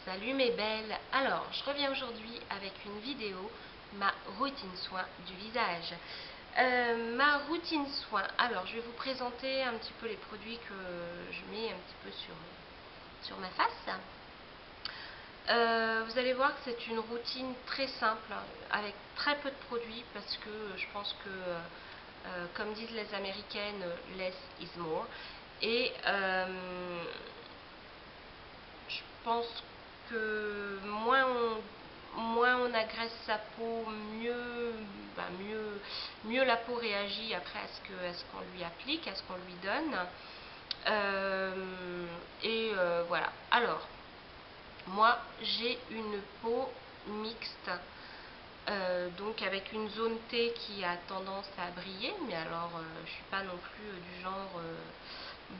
Salut mes belles. Alors je reviens aujourd'hui avec une vidéo, ma routine soin du visage. Ma routine soin, alors je vais vous présenter un petit peu les produits que je mets un petit peu sur ma face. Vous allez voir que c'est une routine très simple avec très peu de produits parce que je pense que comme disent les américaines, less is more. Et je pense que moins on agresse sa peau, mieux la peau réagit après à ce qu'on lui applique, à ce qu'on lui donne. Voilà. Alors, moi, j'ai une peau mixte, donc avec une zone T qui a tendance à briller, mais alors je suis pas non plus du genre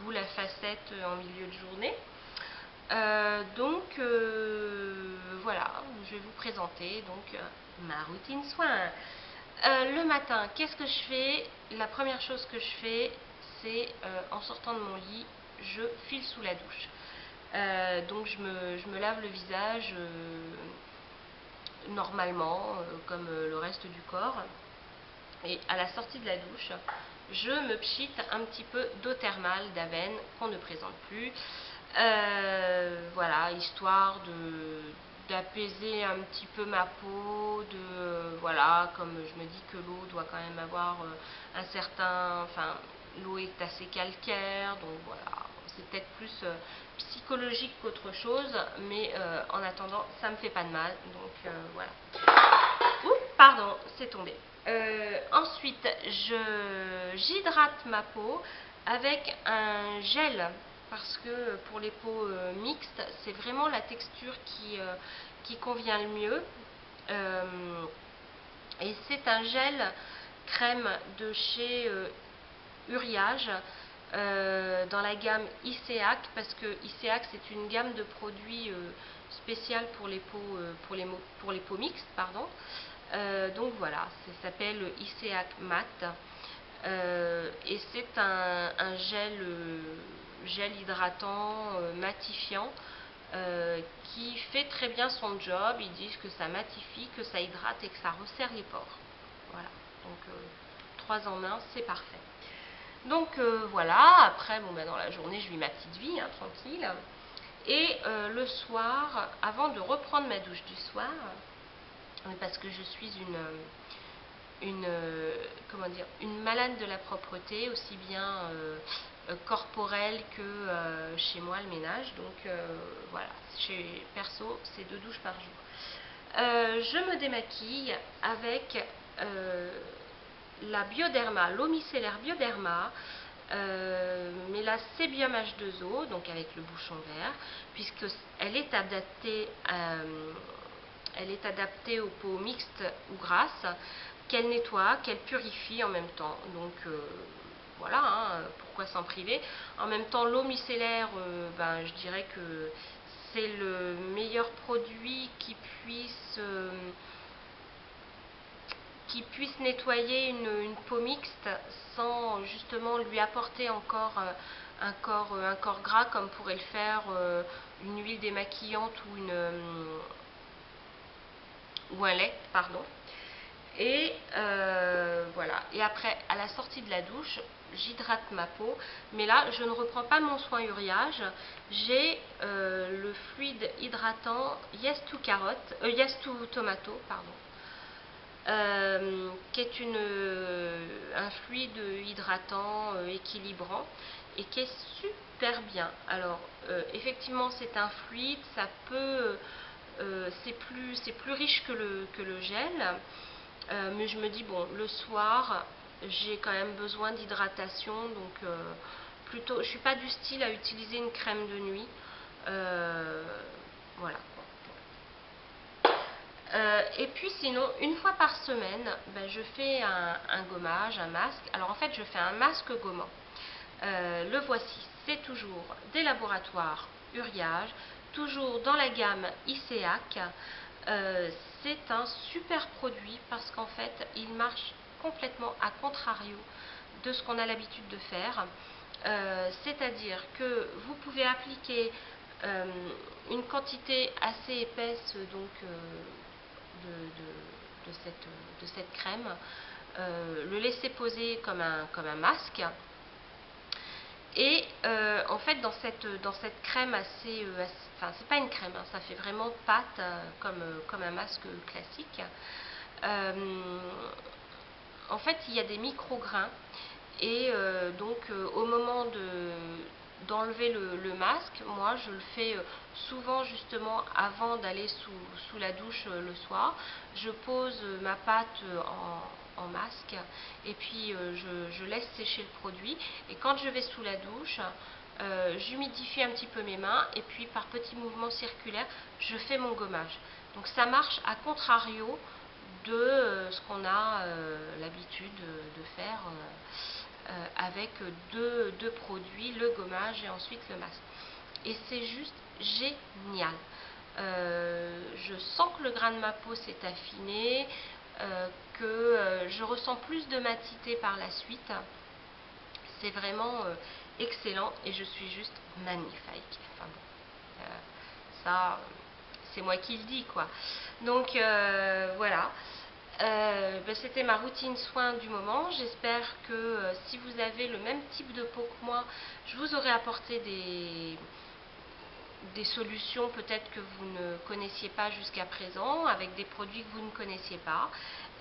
boule à facettes en milieu de journée. Voilà, je vais vous présenter ma routine soin. Le matin, qu'est-ce que je fais? La première chose que je fais, c'est en sortant de mon lit, je file sous la douche. Donc je me lave le visage normalement, comme le reste du corps. Et à la sortie de la douche, je me pchite un petit peu d'eau thermale d'Aven qu'on ne présente plus. Voilà, histoire d'apaiser un petit peu ma peau, voilà, comme je me dis que l'eau doit quand même avoir un certain, enfin, l'eau est assez calcaire, donc voilà, c'est peut-être plus psychologique qu'autre chose, mais en attendant, ça me fait pas de mal, donc voilà. Oups, pardon, c'est tombé. Ensuite, j'hydrate ma peau avec un gel parce que pour les peaux mixtes, c'est vraiment la texture qui convient le mieux. Et c'est un gel crème de chez Uriage dans la gamme ICEAC, parce que ICEAC c'est une gamme de produits spéciale pour les peaux, pour les peaux mixtes, pardon. Donc voilà, ça s'appelle ICEAC Matte et c'est un gel hydratant matifiant qui fait très bien son job. Ils disent que ça matifie, que ça hydrate et que ça resserre les pores. Voilà, donc 3 en 1, c'est parfait. Donc voilà, après dans la journée je vis ma petite vie, hein, tranquille. Et le soir, avant de reprendre ma douche du soir, parce que je suis une malade de la propreté, aussi bien corporelle que chez moi le ménage. Donc voilà, perso, c'est 2 douches par jour. Je me démaquille avec la Bioderma, l'eau micellaire Bioderma, mais la Sebium H2O, donc avec le bouchon vert, puisque elle est adaptée aux peaux mixtes ou grasses, qu'elle nettoie, qu'elle purifie en même temps. Donc voilà, hein, pourquoi s'en priver. En même temps, l'eau micellaire, je dirais que c'est le meilleur produit qui puisse nettoyer une peau mixte sans justement lui apporter encore un corps gras comme pourrait le faire une huile démaquillante ou un lait, pardon. Et voilà. Et après, à la sortie de la douche, j'hydrate ma peau. Mais là, je ne reprends pas mon soin uriage. J'ai le fluide hydratant Yes to Tomato, pardon. Qui est un fluide hydratant équilibrant et qui est super bien. Alors effectivement c'est un fluide, ça peut c'est plus riche que le gel, mais je me dis bon, le soir j'ai quand même besoin d'hydratation, donc plutôt je suis pas du style à utiliser une crème de nuit. Voilà. Et puis sinon, une fois par semaine, je fais un gommage, un masque. Alors en fait, je fais un masque gommant. Le voici, c'est toujours des laboratoires Uriage, toujours dans la gamme ICEAC. C'est un super produit parce qu'en fait, il marche complètement à contrario de ce qu'on a l'habitude de faire. C'est-à-dire que vous pouvez appliquer une quantité assez épaisse donc de cette crème, le laisser poser comme un masque. Et en fait, dans cette crème enfin, c'est pas une crème, hein, ça fait vraiment pâte comme un masque classique. En fait, il y a des micro-grains et donc au moment d'enlever le masque, moi je le fais souvent justement avant d'aller sous la douche le soir. Je pose ma pâte en masque et puis je laisse sécher le produit, et quand je vais sous la douche, j'humidifie un petit peu mes mains et puis par petits mouvements circulaires je fais mon gommage. Donc ça marche à contrario de ce qu'on a l'habitude de faire avec deux produits, le gommage et ensuite le masque. Et c'est juste génial. Je sens que le grain de ma peau s'est affiné, que je ressens plus de matité par la suite. C'est vraiment excellent et je suis juste magnifique. Enfin bon, ça, c'est moi qui le dis, quoi. Donc voilà. C'était ma routine soin du moment. J'espère que si vous avez le même type de peau que moi, je vous aurai apporté des solutions peut-être que vous ne connaissiez pas jusqu'à présent, avec des produits que vous ne connaissiez pas.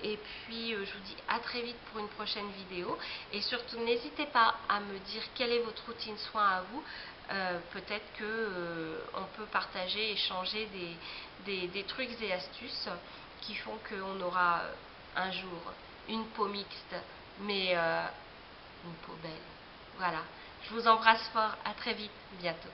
Et puis je vous dis à très vite pour une prochaine vidéo. Et surtout, n'hésitez pas à me dire quelle est votre routine soin à vous. Peut-être que on peut partager, échanger des trucs et astuces qui font qu'on aura un jour une peau mixte, mais une peau belle. Voilà. Je vous embrasse fort. À très vite. Bientôt.